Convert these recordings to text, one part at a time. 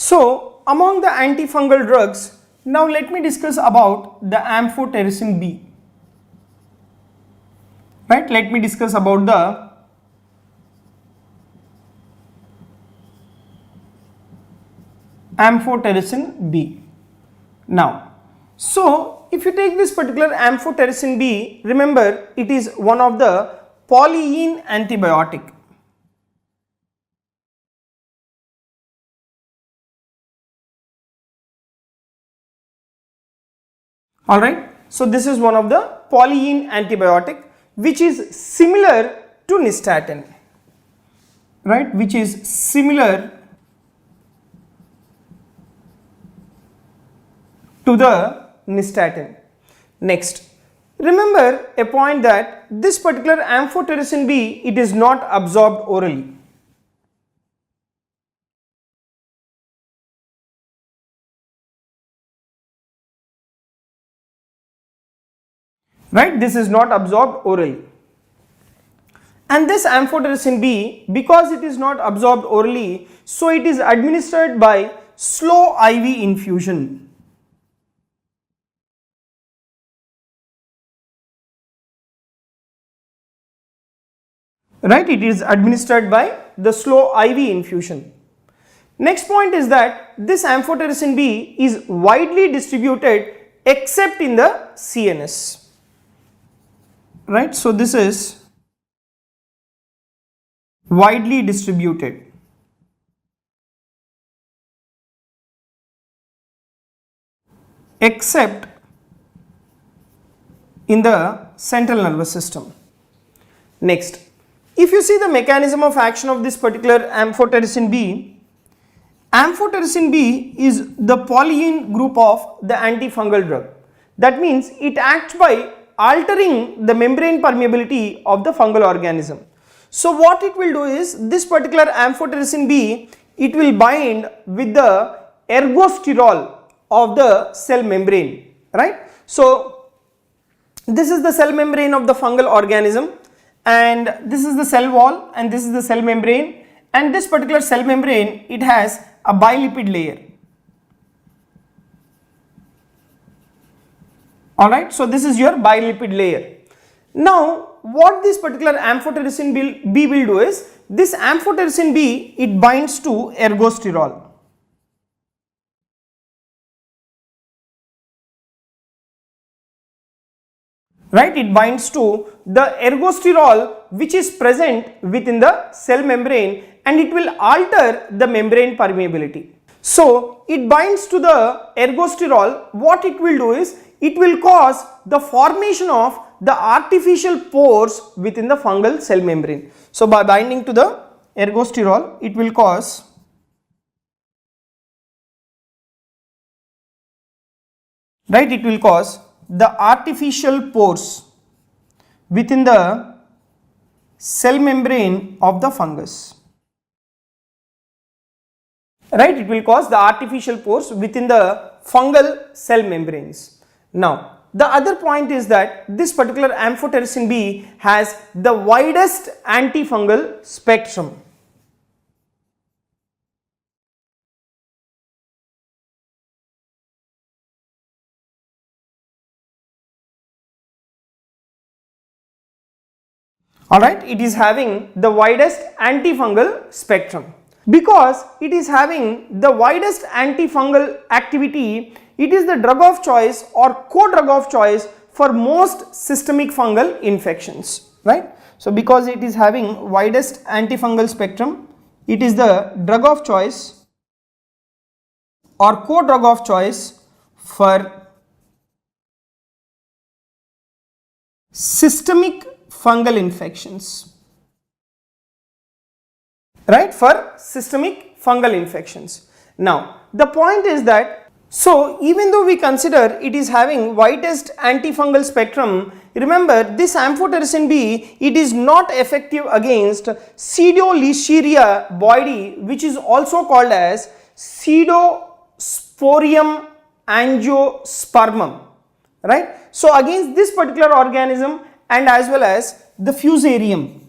So among the antifungal drugs, now let me discuss about the amphotericin B. Right, let me discuss about the amphotericin B. Now, so if you take this particular amphotericin B, remember it is one of the polyene antibiotic. Alright, so this is one of the polyene antibiotic which is similar to nystatin, right, which is similar to the nystatin. Next, remember a point that this particular amphotericin B, it is not absorbed orally. Right, this is not absorbed orally. And this amphotericin B, because it is not absorbed orally, so it is administered by slow IV infusion. Right, it is administered by the slow IV infusion. Next point is that this amphotericin B is widely distributed except in the CNS. Right, so this is widely distributed except in the central nervous system. Next, if you see the mechanism of action of this particular amphotericin B, amphotericin B is the polyene group of the antifungal drug. That means it acts by altering the membrane permeability of the fungal organism. So what it will do is, this particular amphotericin B, it will bind with the ergosterol of the cell membrane, right. So this is the cell membrane of the fungal organism, and this is the cell wall, and this is the cell membrane, and this particular cell membrane, it has a bilipid layer. Alright, so this is your bilipid layer. Now what this particular amphotericin B will do is, this amphotericin B, it binds to ergosterol. Right, it binds to the ergosterol which is present within the cell membrane, and it will alter the membrane permeability. So it binds to the ergosterol. What it will do is, it will cause the formation of the artificial pores within the fungal cell membrane. So by binding to the ergosterol, it will cause the artificial pores within the cell membrane of the fungus. Right, it will cause the artificial pores within the fungal cell membranes. Now, the other point is that this particular amphotericin B has the widest antifungal spectrum. Alright, it is having the widest antifungal spectrum. Because it is having the widest antifungal activity, it is the drug of choice or co-drug of choice for most systemic fungal infections, right. So because it is having widest antifungal spectrum, it is the drug of choice or co-drug of choice for systemic fungal infections. Right, for systemic fungal infections. Now the point is that, so even though we consider it is having widest antifungal spectrum, remember this amphotericin B, it is not effective against Pseudo-Listeria boydii, which is also called as Pseudosporium angiospermum, right. So against this particular organism, and as well as the Fusarium,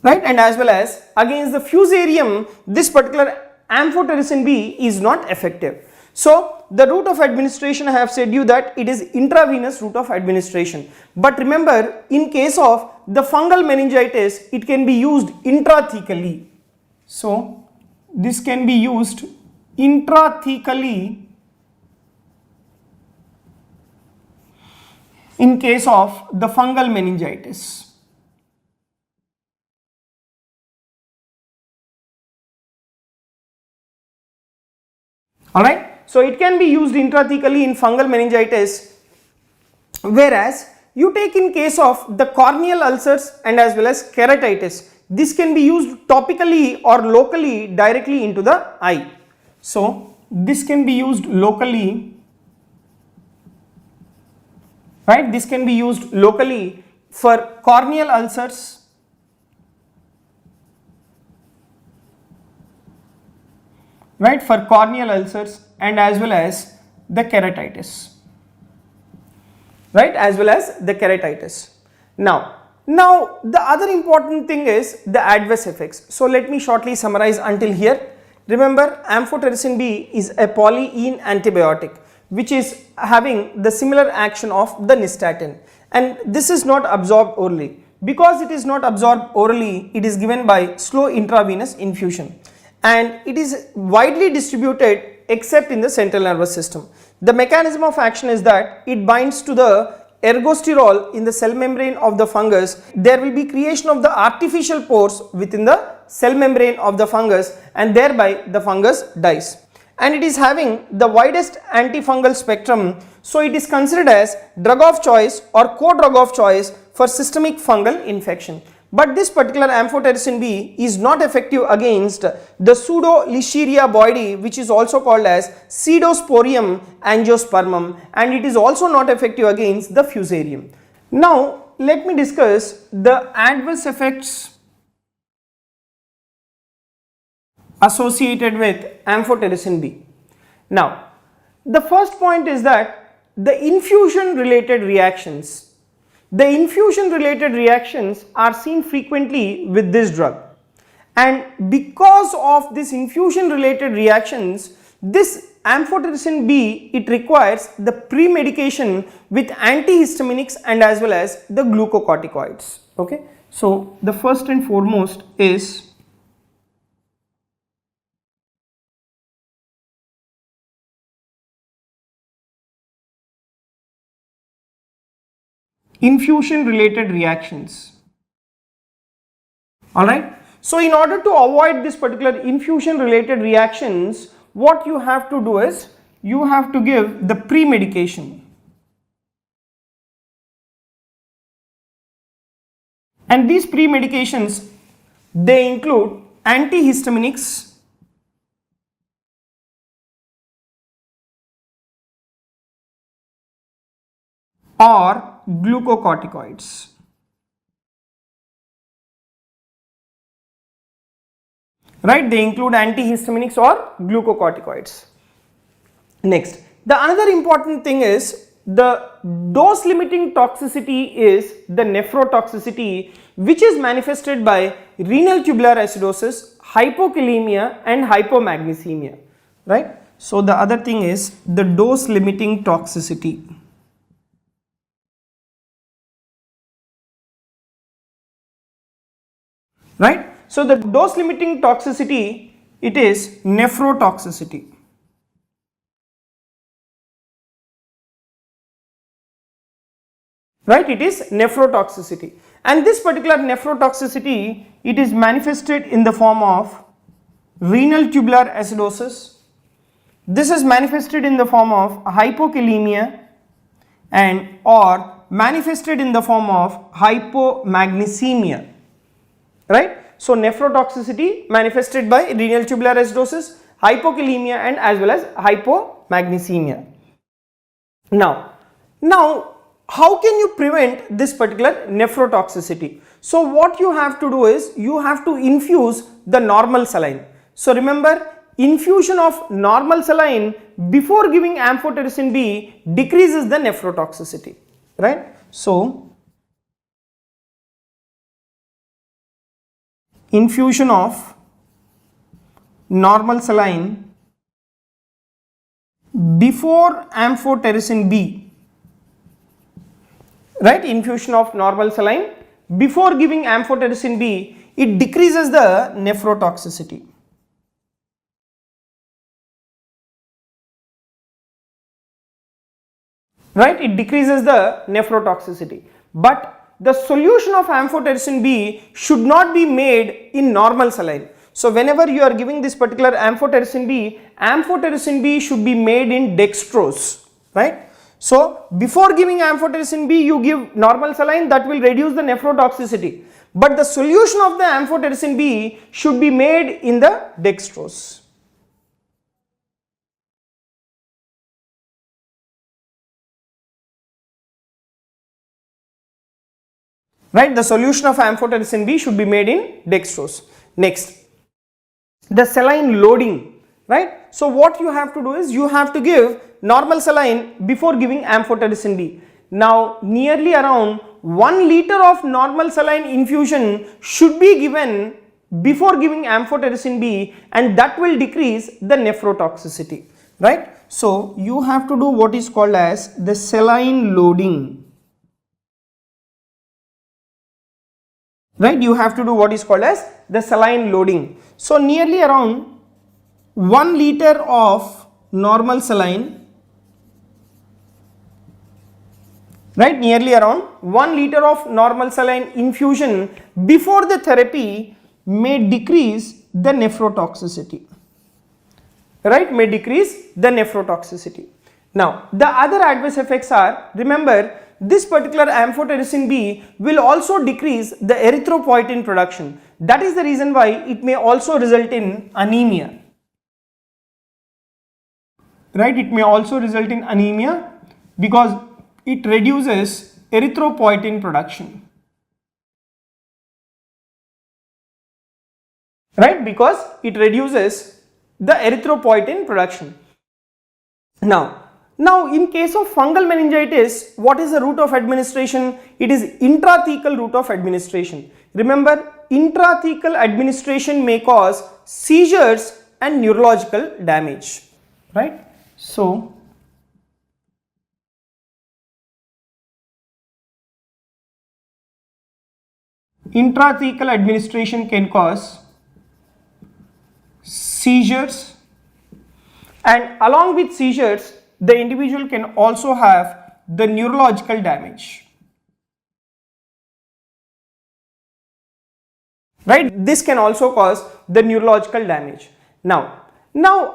right? And as well as against the fusarium, this particular amphotericin B is not effective. So the route of administration, I have said you that it is intravenous route of administration, but remember, in case of the fungal meningitis, it can be used intrathecally. So this can be used intrathecally in case of the fungal meningitis. Alright, so it can be used intrathecally in fungal meningitis, whereas you take in case of the corneal ulcers and as well as keratitis, this can be used topically or locally directly into the eye. So this can be used locally, right? This can be used locally for corneal ulcers, right, for corneal ulcers and as well as the keratitis, right, as well as the keratitis. Now the other important thing is the adverse effects. So let me shortly summarize until here. Remember, amphotericin B is a polyene antibiotic which is having the similar action of the nystatin, and this is not absorbed orally. Because it is not absorbed orally, it is given by slow intravenous infusion, and it is widely distributed except in the central nervous system. The mechanism of action is that it binds to the ergosterol in the cell membrane of the fungus. There will be creation of the artificial pores within the cell membrane of the fungus, and thereby the fungus dies. And it is having the widest antifungal spectrum, so it is considered as drug of choice or co-drug of choice for systemic fungal infection. But this particular amphotericin B is not effective against the pseudo Listeria boydii, which is also called as Pseudosporium angiospermum, and it is also not effective against the fusarium. Now let me discuss the adverse effects associated with amphotericin B. Now the first point is that the infusion related reactions. The infusion related reactions are seen frequently with this drug, and because of this infusion related reactions, this amphotericin B, it requires the pre-medication with antihistaminics and as well as the glucocorticoids. Okay, so the first and foremost is infusion related reactions. Alright, so in order to avoid this particular infusion related reactions, what you have to do is you have to give the pre-medication, and these pre-medications, they include antihistaminics, or glucocorticoids. Right, they include antihistaminics or glucocorticoids. Next, the another important thing is the dose limiting toxicity is the nephrotoxicity, which is manifested by renal tubular acidosis, hypokalemia and hypomagnesemia, right. So the other thing is the dose limiting toxicity. Right, so the dose limiting toxicity, it is nephrotoxicity. Right, it is nephrotoxicity, and this particular nephrotoxicity, it is manifested in the form of renal tubular acidosis. This is manifested in the form of hypokalemia and or manifested in the form of hypomagnesemia. Right, so nephrotoxicity manifested by renal tubular acidosis, hypokalemia and as well as hypomagnesemia. Now how can you prevent this particular nephrotoxicity? So what you have to do is you have to infuse the normal saline. So remember, infusion of normal saline before giving amphotericin B decreases the nephrotoxicity, right. So infusion of normal saline before amphotericin B, right, infusion of normal saline before giving amphotericin B, it decreases the nephrotoxicity. Right, it decreases the nephrotoxicity. But the solution of amphotericin B should not be made in normal saline. So whenever you are giving this particular amphotericin B should be made in dextrose, right? So before giving amphotericin B, you give normal saline, that will reduce the nephrotoxicity. But the solution of the amphotericin B should be made in the dextrose. Right, the solution of amphotericin B should be made in dextrose. Next, the saline loading, right? So what you have to do is you have to give normal saline before giving amphotericin B. Now nearly around 1 liter of normal saline infusion should be given before giving amphotericin B, and that will decrease the nephrotoxicity, right? So you have to do what is called as the saline loading. Right, you have to do what is called as the saline loading. So nearly around 1 liter of normal saline, right, nearly around 1 liter of normal saline infusion before the therapy may decrease the nephrotoxicity, right, may decrease the nephrotoxicity. Now the other adverse effects are, remember, this particular amphotericin B will also decrease the erythropoietin production. That is the reason why it may also result in anemia. Right, it may also result in anemia because it reduces erythropoietin production. Right, because it reduces the erythropoietin production. Now in case of fungal meningitis, what is the route of administration? It is intrathecal route of administration. Remember, intrathecal administration may cause seizures and neurological damage, right? So intrathecal administration can cause seizures, and along with seizures the individual can also have the neurological damage, right? This can also cause the neurological damage. Now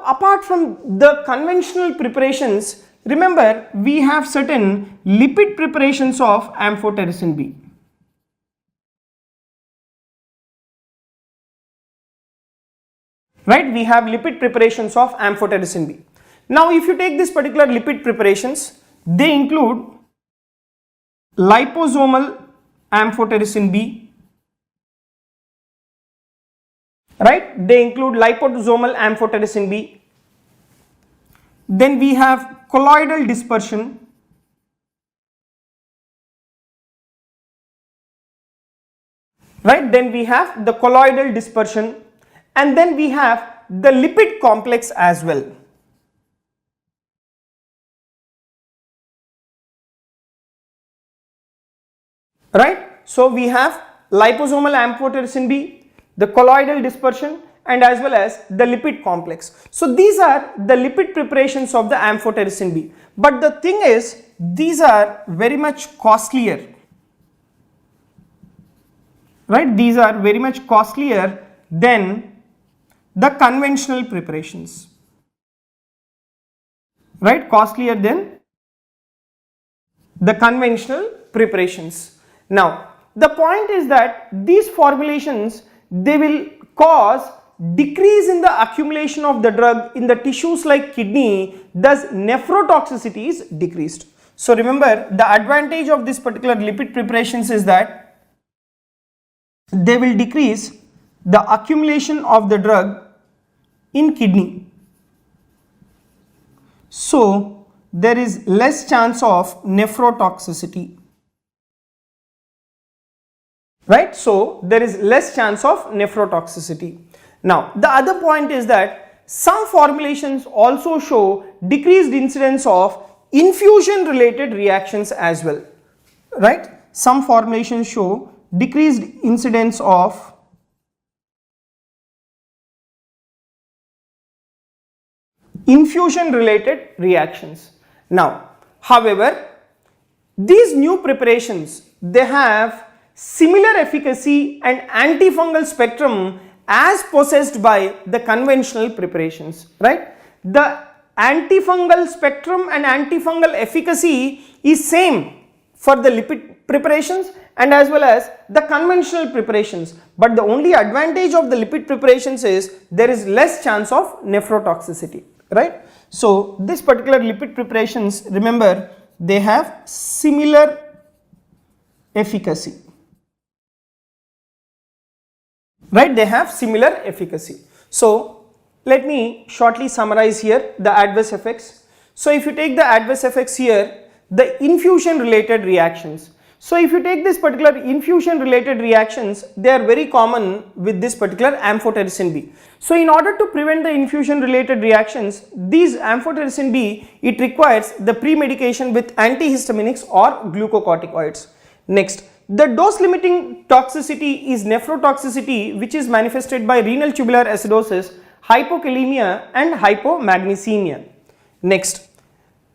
apart from the conventional preparations, remember we have certain lipid preparations of amphotericin B. Right, we have lipid preparations of amphotericin B. Now if you take this particular lipid preparations, they include liposomal amphotericin B, right, they include liposomal amphotericin B. Then we have colloidal dispersion, right, then we have the colloidal dispersion, and then we have the lipid complex as well. Right, so we have liposomal amphotericin B, the colloidal dispersion, and as well as the lipid complex. So these are the lipid preparations of the amphotericin B. But the thing is, these are very much costlier. Right, these are very much costlier than the conventional preparations. Right, costlier than the conventional preparations. Now the point is that these formulations, they will cause decrease in the accumulation of the drug in the tissues like kidney, thus nephrotoxicity is decreased. So remember, the advantage of this particular lipid preparations is that they will decrease the accumulation of the drug in kidney. So there is less chance of nephrotoxicity. right? So there is less chance of nephrotoxicity. Now the other point is that some formulations also show decreased incidence of infusion related reactions as well, right? Some formulations show decreased incidence of infusion related reactions. Now however, these new preparations, they have similar efficacy and antifungal spectrum as possessed by the conventional preparations, right? The antifungal spectrum and antifungal efficacy is same for the lipid preparations and as well as the conventional preparations, but the only advantage of the lipid preparations is there is less chance of nephrotoxicity, right? So this particular lipid preparations, remember, they have similar efficacy, right? They have similar efficacy. So let me shortly summarize here the adverse effects. So if you take the adverse effects here, the infusion related reactions. So if you take this particular infusion related reactions, they are very common with this particular amphotericin B. So in order to prevent the infusion related reactions, these amphotericin B, it requires the pre-medication with antihistaminics or glucocorticoids. Next, the dose limiting toxicity is nephrotoxicity, which is manifested by renal tubular acidosis, hypokalemia and hypomagnesemia. Next,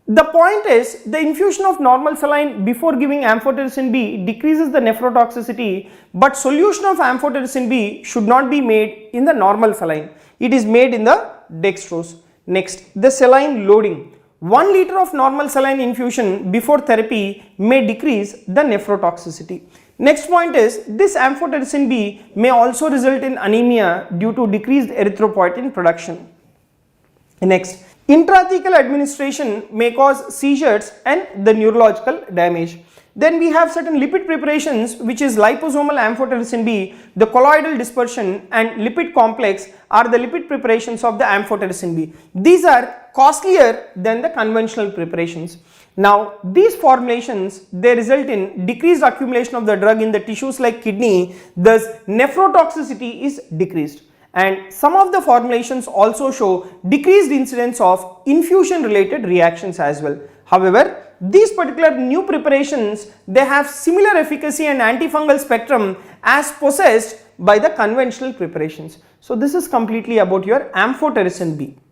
the point is the infusion of normal saline before giving amphotericin B decreases the nephrotoxicity, but solution of amphotericin B should not be made in the normal saline. It is made in the dextrose. Next, the saline loading. 1 liter of normal saline infusion before therapy may decrease the nephrotoxicity. Next point is this amphotericin B may also result in anemia due to decreased erythropoietin production. Next, intrathecal administration may cause seizures and the neurological damage. Then we have certain lipid preparations, which is liposomal amphotericin B, the colloidal dispersion and lipid complex are the lipid preparations of the amphotericin B. These are costlier than the conventional preparations. Now these formulations, they result in decreased accumulation of the drug in the tissues like kidney, thus nephrotoxicity is decreased. And some of the formulations also show decreased incidence of infusion related reactions as well. However, these particular new preparations, they have similar efficacy and antifungal spectrum as possessed by the conventional preparations. So this is completely about your amphotericin B.